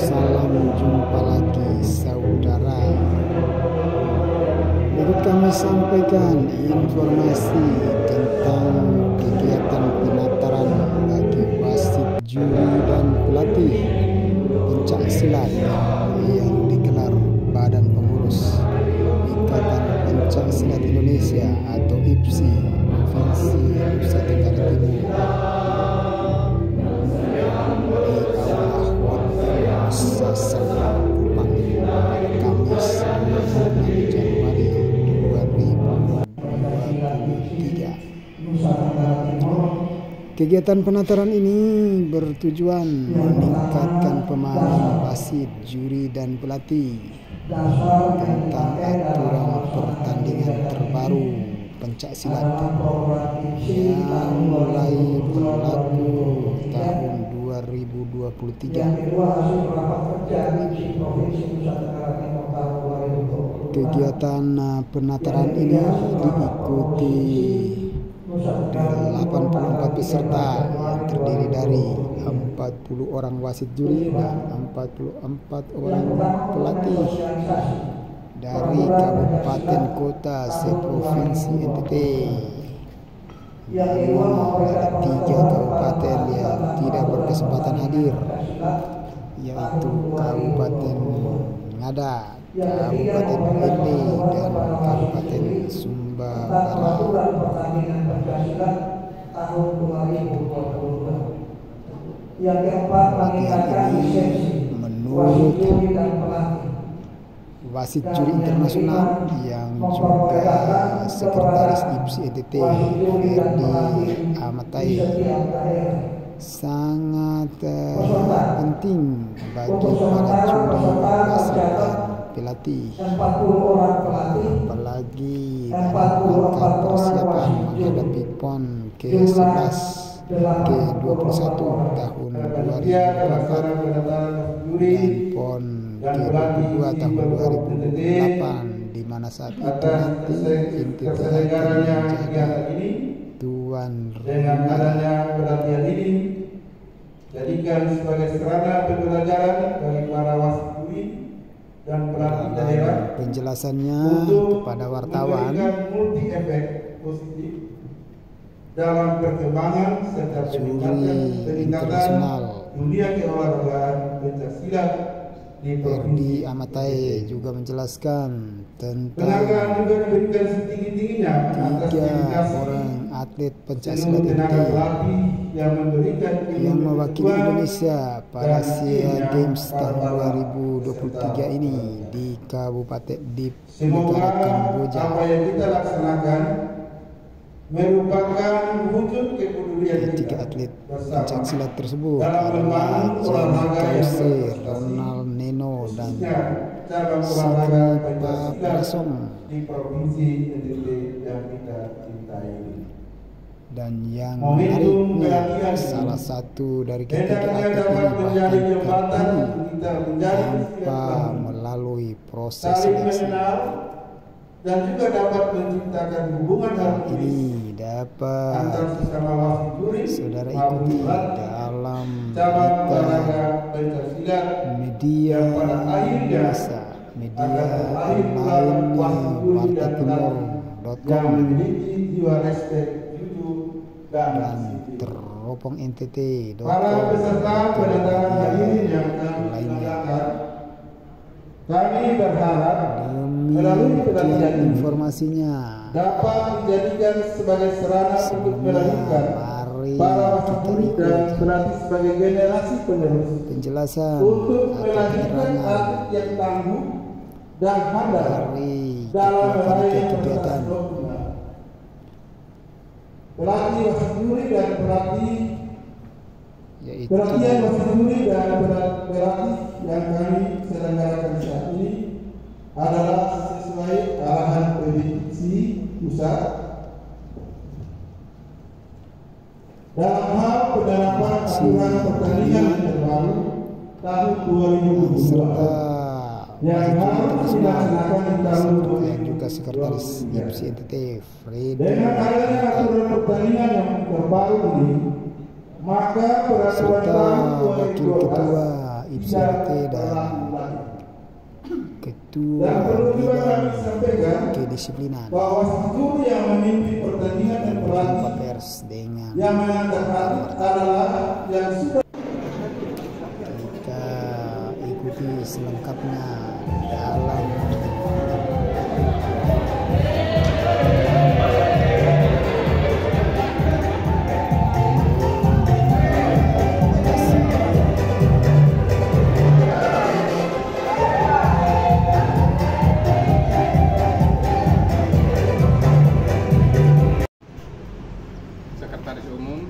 Salam jumpa lagi saudara. Berikut kami sampaikan informasi tentang kegiatan penataran bagi wasit, juri dan pelatih pencak silat yang digelar Badan Pengurus Ikatan Pencak Silat Indonesia atau IPSI Provinsi Nusa Tenggara Timur Kamis 26 Januari 2023. Kegiatan penataran ini bertujuan meningkatkan pemahaman wasit, juri dan pelatih tentang aturan pertandingan terbaru pencak silat yang mulai berlaku tahun 2023. Kegiatan penataran ini diikuti 84 peserta yang terdiri dari 40 orang wasit juri dan 44 orang pelatih dari kabupaten kota seprovinsi NTT. Ada 3 kabupaten yang tidak berkesempatan hadir, yaitu Kabupaten Ngada, Kabupaten Bende, dan Kabupaten Sumba Barat. Latihan ini menurut wasit juri internasional yang juga sekretaris IPSI NTT Ferdi Amatai sangat penting bagi para juri, wasit dan pelatih, apalagi dalam persiapan menghadapi PON ke-11 ke-21 tahun 2024 dan PON ke-22 tahun 2008, di mana saat itu nanti NTT akan menjadi tuan dengan adanya pelatihan ini jadikan sebagai sarana pembelajaran bagi para wasit juri dan pelatih daerah. Penjelasannya kepada wartawan, multi efek positif dalam perkembangan serta peningkatan dunia keolahragaan pencak silat di Ferdi Amatai juga menjelaskan tentang 3 orang atlet pencak silat yang mewakili Indonesia pada SEA Games tahun 2023 ini di Kabupaten di negara Kamboja. Apa yang kita laksanakan merupakan wujud kepedulian 3 atlet pencak silat tersebut adalah Jenny Kause, Ronald Neno, dan Sri Paprasong di provinsi NTT yang kita cintai. Dan yang menariknya, salah satu dari ketiga atlet ini bahkan terpilih tanpa melalui proses seleksi. Dan juga dapat menciptakan hubungan ini dapat saudara ikuti dalam media Indonesia, media online wartatimor.com dan teropong NTT.com lainnya. Kami berharap demikian informasinya dapat dijadikan sebagai sarana untuk melahirkan para wasit juri dan pelatih sebagai generasi penerus penjelasan untuk atau melahirkan atlet yang tangguh dan handal dalam meraih kegiatan. Pelatih wasit juri dan pelatih yaitu pelatihan wasit juri dan pelatih yang kami selenggarakan saat ini adalah sesuai arahan prediksi pusat dalam hal penerapan aturan pertandingan terbaru tahun 2022 yang harus dilaksanakan di tahun yang juga sekretaris IPSI NTT Ferdi. Dengan adanya aturan pertandingan yang terbaru ini, maka peraturan serta tahun wakil ketua 2012 IPSRT dan Ketua Bidang Kedisiplinan bahwa juri yang memimpin pertandingan dan pelatih jumpa pers dengan yang mengatakan adalah yang sudah kita ikuti selengkapnya dalam Sekretaris Umum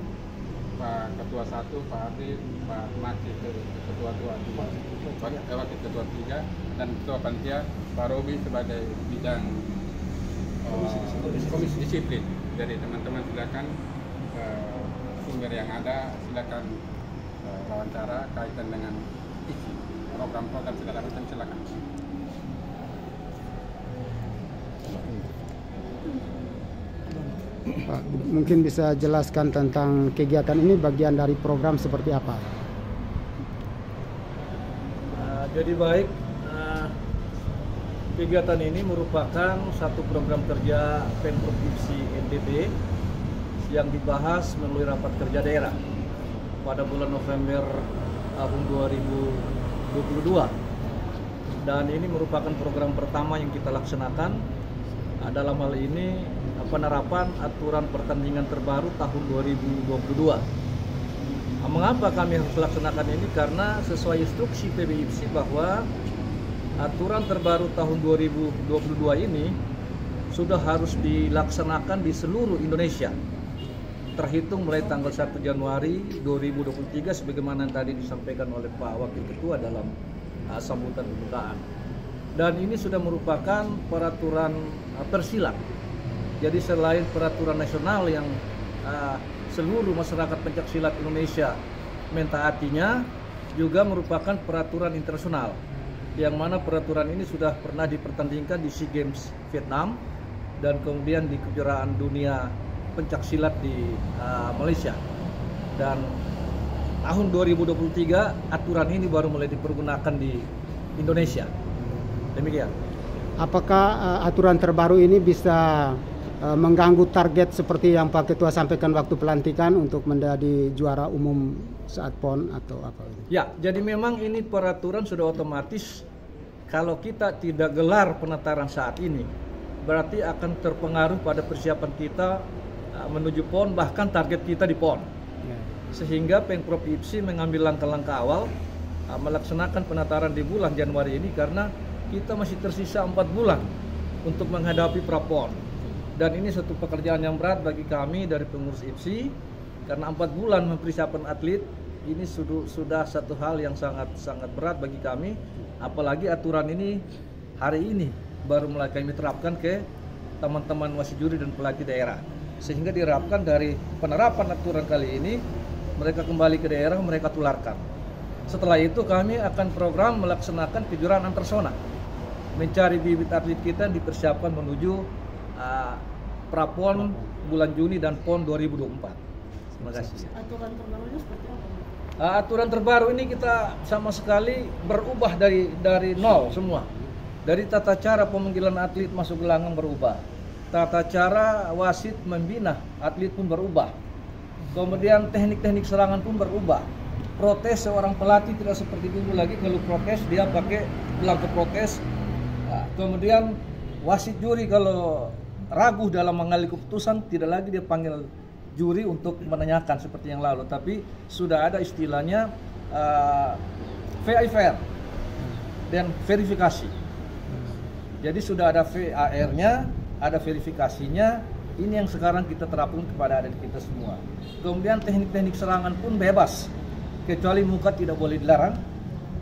Pak Ketua 1, Pak Adil, Pak Maki, Ketua 2, Wakil Ketua 3, dan Ketua Panitia Pak Robi sebagai bidang Komisi Disiplin. Jadi teman-teman silakan sumber yang ada, silakan wawancara kaitan dengan isi program-program segala macam, silakan. Pak, mungkin bisa jelaskan tentang kegiatan ini, bagian dari program seperti apa? Jadi baik, kegiatan ini merupakan satu program kerja Pemprov IPSI NTB yang dibahas melalui rapat kerja daerah pada bulan November tahun 2022. Dan ini merupakan program pertama yang kita laksanakan dalam hal ini penerapan aturan pertandingan terbaru tahun 2022. Mengapa kami harus laksanakan ini? Karena sesuai instruksi PB IPSI bahwa aturan terbaru tahun 2022 ini sudah harus dilaksanakan di seluruh Indonesia, terhitung mulai tanggal 1 Januari 2023 sebagaimana tadi disampaikan oleh Pak Wakil Ketua dalam sambutan pembukaan. Dan ini sudah merupakan peraturan persilat. Jadi selain peraturan nasional yang seluruh masyarakat pencaksilat Indonesia mentaatinya, juga merupakan peraturan internasional yang mana peraturan ini sudah pernah dipertandingkan di SEA Games Vietnam dan kemudian di kejuaraan dunia pencaksilat di Malaysia. Dan tahun 2023 aturan ini baru mulai dipergunakan di Indonesia. Demikian. Apakah aturan terbaru ini bisa mengganggu target seperti yang Pak Ketua sampaikan waktu pelantikan untuk menjadi juara umum saat PON atau apa? Ya, jadi memang ini peraturan sudah otomatis kalau kita tidak gelar penataran saat ini, berarti akan terpengaruh pada persiapan kita menuju PON, bahkan target kita di PON. Sehingga Pemprov IPSI mengambil langkah-langkah awal melaksanakan penataran di bulan Januari ini karena kita masih tersisa 4 bulan untuk menghadapi pra-PON. Dan ini satu pekerjaan yang berat bagi kami dari pengurus IPSI karena 4 bulan mempersiapkan atlet ini sudah satu hal yang sangat berat bagi kami, apalagi aturan ini hari ini baru mulai kami terapkan ke teman-teman wasit juri dan pelatih daerah, sehingga diharapkan dari penerapan aturan kali ini mereka kembali ke daerah, mereka tularkan. Setelah itu kami akan program melaksanakan kejuaraan antar zona, mencari bibit atlet kita dipersiapkan menuju pra-PON bulan Juni dan PON 2024. Terima kasih. Aturan terbarunya seperti apa? Aturan terbaru ini kita sama sekali berubah dari nol semua. Dari tata cara pemanggilan atlet masuk gelanggang berubah. Tata cara wasit membina atlet pun berubah. Kemudian teknik-teknik serangan pun berubah. Protes seorang pelatih tidak seperti dulu lagi, kalau protes dia pakai belangko protes. Kemudian wasit juri kalau ragu dalam mengambil keputusan tidak lagi dia panggil juri untuk menanyakan seperti yang lalu, tapi sudah ada istilahnya VAR dan verifikasi. Jadi sudah ada VAR-nya, ada verifikasinya. Ini yang sekarang kita terapkan kepada adik kita semua. Kemudian teknik-teknik serangan pun bebas, kecuali muka tidak boleh dilarang,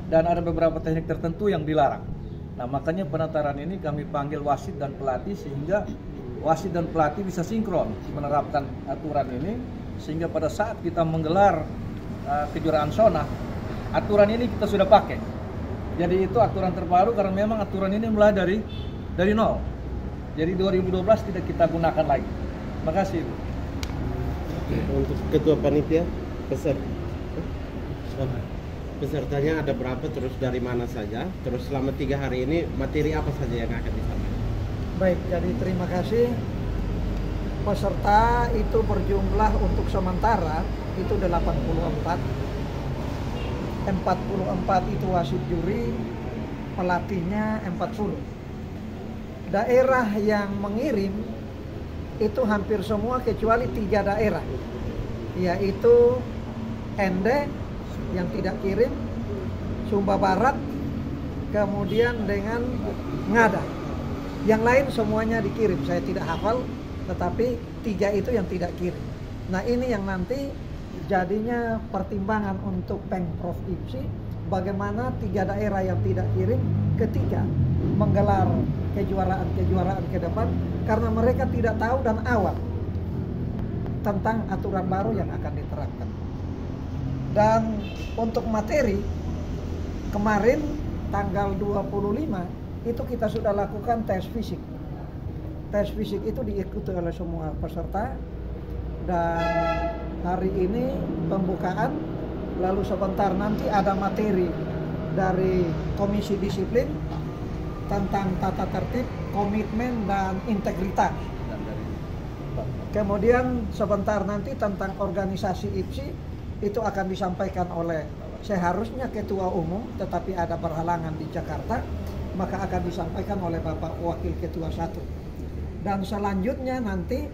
dan ada beberapa teknik tertentu yang dilarang. Nah, makanya penataran ini kami panggil wasit dan pelatih sehingga wasit dan pelatih bisa sinkron menerapkan aturan ini, sehingga pada saat kita menggelar kejuaraan zona, aturan ini kita sudah pakai. Jadi itu aturan terbaru karena memang aturan ini mulai dari nol. Jadi 2012 tidak kita gunakan lagi. Terima kasih. Untuk ketua panitia pesan. pesertanya ada berapa, terus dari mana saja, terus selama 3 hari ini materi apa saja yang akan disampaikan? Baik, jadi terima kasih. Peserta itu berjumlah untuk sementara itu 84. 44 itu wasit juri, pelatihnya 40. Daerah yang mengirim itu hampir semua kecuali 3 daerah, yaitu Ende yang tidak kirim, Sumba Barat, kemudian dengan Ngada. Yang lain semuanya dikirim, saya tidak hafal, tetapi 3 itu yang tidak kirim. Nah ini yang nanti jadinya pertimbangan untuk Pemprov IPSI, bagaimana 3 daerah yang tidak kirim ketika menggelar kejuaraan ke depan, karena mereka tidak tahu dan awam tentang aturan baru yang akan diterapkan. Dan untuk materi, kemarin tanggal 25 itu kita sudah lakukan tes fisik. Tes fisik itu diikuti oleh semua peserta, dan hari ini pembukaan, lalu sebentar nanti ada materi dari Komisi Disiplin tentang tata tertib, komitmen, dan integritas. Kemudian sebentar nanti tentang organisasi IPSI itu akan disampaikan oleh seharusnya Ketua Umum, tetapi ada berhalangan di Jakarta, maka akan disampaikan oleh Bapak Wakil Ketua 1. Dan selanjutnya nanti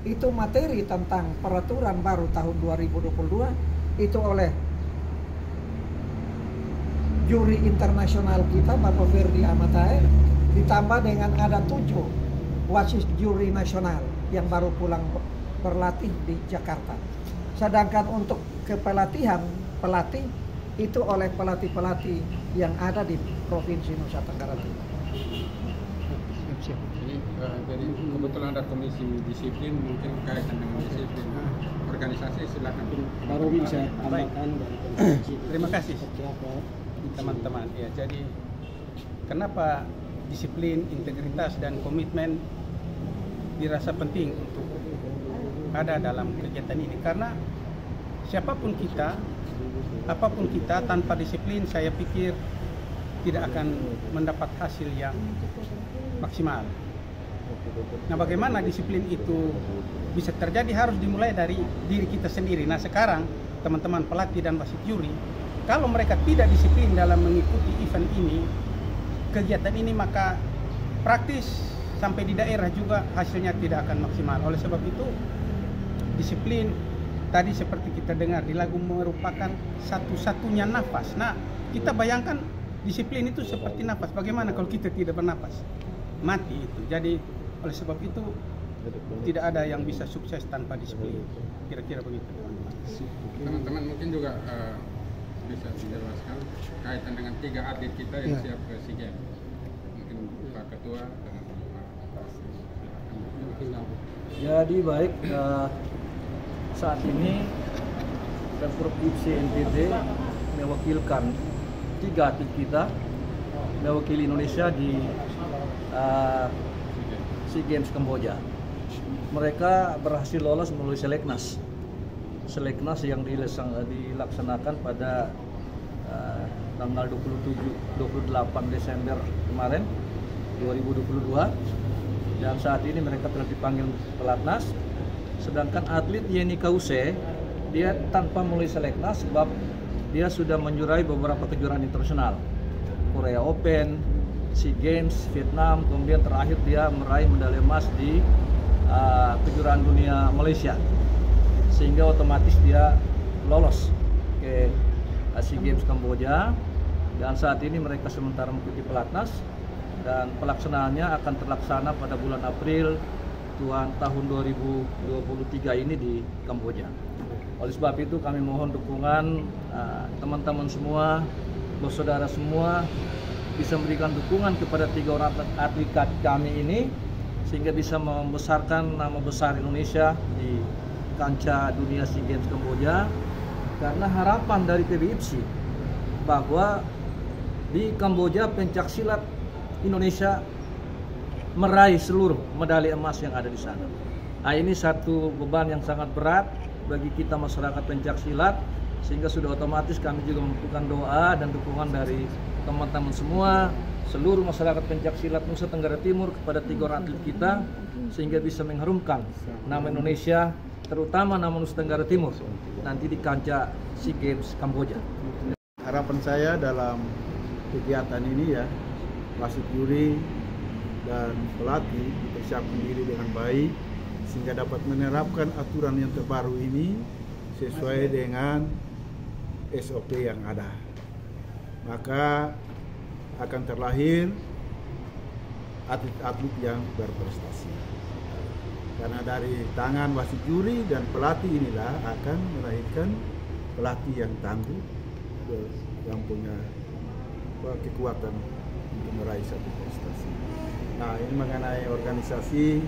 itu materi tentang peraturan baru tahun 2022 itu oleh juri internasional kita Bapak Ferdi Amatae, ditambah dengan ada 7 wasit juri nasional yang baru pulang berlatih di Jakarta. Sedangkan untuk kepelatihan pelatih itu oleh pelatih-pelatih yang ada di Provinsi Nusa Tenggara Timur. Ini jadi kebetulan ada Komisi Disiplin, mungkin kaitan dengan disiplin organisasi, silakan. Baru bisa tambahkan. Terima kasih teman-teman. Ya, jadi kenapa disiplin, integritas, dan komitmen dirasa penting untuk ada dalam kegiatan ini? Karena siapapun kita, apapun kita, tanpa disiplin saya pikir tidak akan mendapat hasil yang maksimal. Nah, bagaimana disiplin itu bisa terjadi harus dimulai dari diri kita sendiri. Nah, sekarang teman-teman pelatih dan wasit juri, kalau mereka tidak disiplin dalam mengikuti event ini, kegiatan ini, maka praktis sampai di daerah juga hasilnya tidak akan maksimal. Oleh sebab itu, disiplin tadi seperti kita dengar di lagu merupakan satu-satunya nafas. Nah, kita bayangkan disiplin itu seperti nafas. Bagaimana kalau kita tidak bernafas? Mati itu. Jadi oleh sebab itu tidak ada yang bisa sukses tanpa disiplin. Kira-kira begitu, teman-teman. Teman-teman mungkin juga bisa dijelaskan kaitan dengan 3 atlet kita yang siap ke SEA Games. Mungkin Pak Ketua dengan Pak. Jadi baik, saat ini Pemprov IPSI NTB mewakilkan 3 atlet kita mewakili Indonesia di SEA Games Kamboja. Mereka berhasil lolos melalui seleknas yang dilaksanakan pada tanggal 28 Desember kemarin 2022, dan saat ini mereka telah dipanggil pelatnas. Sedangkan atlet Yeni Kause dia tanpa melalui seleknas sebab dia sudah menjuarai beberapa kejuaraan internasional, Korea Open, SEA Games, Vietnam, kemudian terakhir dia meraih medali emas di kejuaraan dunia Malaysia, sehingga otomatis dia lolos ke SEA Games Kamboja. Dan saat ini mereka sementara mengikuti pelatnas, dan pelaksanaannya akan terlaksana pada bulan April tahun 2023 ini di Kamboja. Oleh sebab itu kami mohon dukungan teman-teman semua, bersaudara semua, bisa memberikan dukungan kepada 3 orang atlet kami ini, sehingga bisa membesarkan nama besar Indonesia di kancah dunia SEA Games Kamboja. Karena harapan dari PB IPSI bahwa di Kamboja pencaksilat Indonesia meraih seluruh medali emas yang ada di sana. Nah, ini satu beban yang sangat berat bagi kita masyarakat pencaksilat, sehingga sudah otomatis kami juga membutuhkan doa dan dukungan dari teman-teman semua, seluruh masyarakat pencaksilat Nusa Tenggara Timur kepada 3 orang atlet kita, sehingga bisa mengharumkan nama Indonesia, terutama nama Nusa Tenggara Timur nanti di kancah SEA Games Kamboja. Harapan saya dalam kegiatan ini ya, wasit juri dan pelatih mempersiapkan diri dengan baik sehingga dapat menerapkan aturan yang terbaru ini sesuai dengan SOP yang ada. Maka akan terlahir atlet-atlet yang berprestasi. Karena dari tangan wasit juri dan pelatih inilah akan melahirkan pelatih yang tangguh, yang punya kekuatan untuk meraih satu prestasi. Nah, ini mengenai organisasi,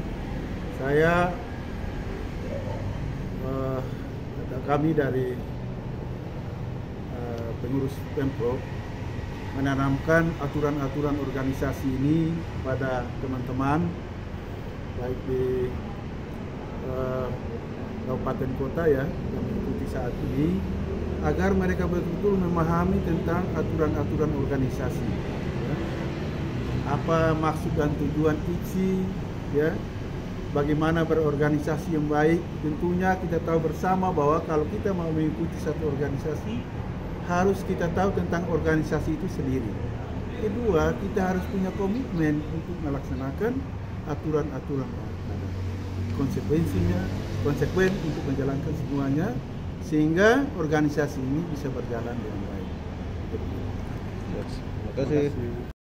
kami dari pengurus Pemprov menanamkan aturan-aturan organisasi ini pada teman-teman baik di kabupaten kota ya yang mengikuti saat ini, agar mereka betul-betul memahami tentang aturan-aturan organisasi ya. Apa maksud dan tujuan IPSI ya, bagaimana berorganisasi yang baik. Tentunya kita tahu bersama bahwa kalau kita mau mengikuti satu organisasi harus kita tahu tentang organisasi itu sendiri. Kedua, kita harus punya komitmen untuk melaksanakan aturan-aturan yang ada. Konsekuensinya, konsekuen untuk menjalankan semuanya sehingga organisasi ini bisa berjalan dengan baik. Terima kasih.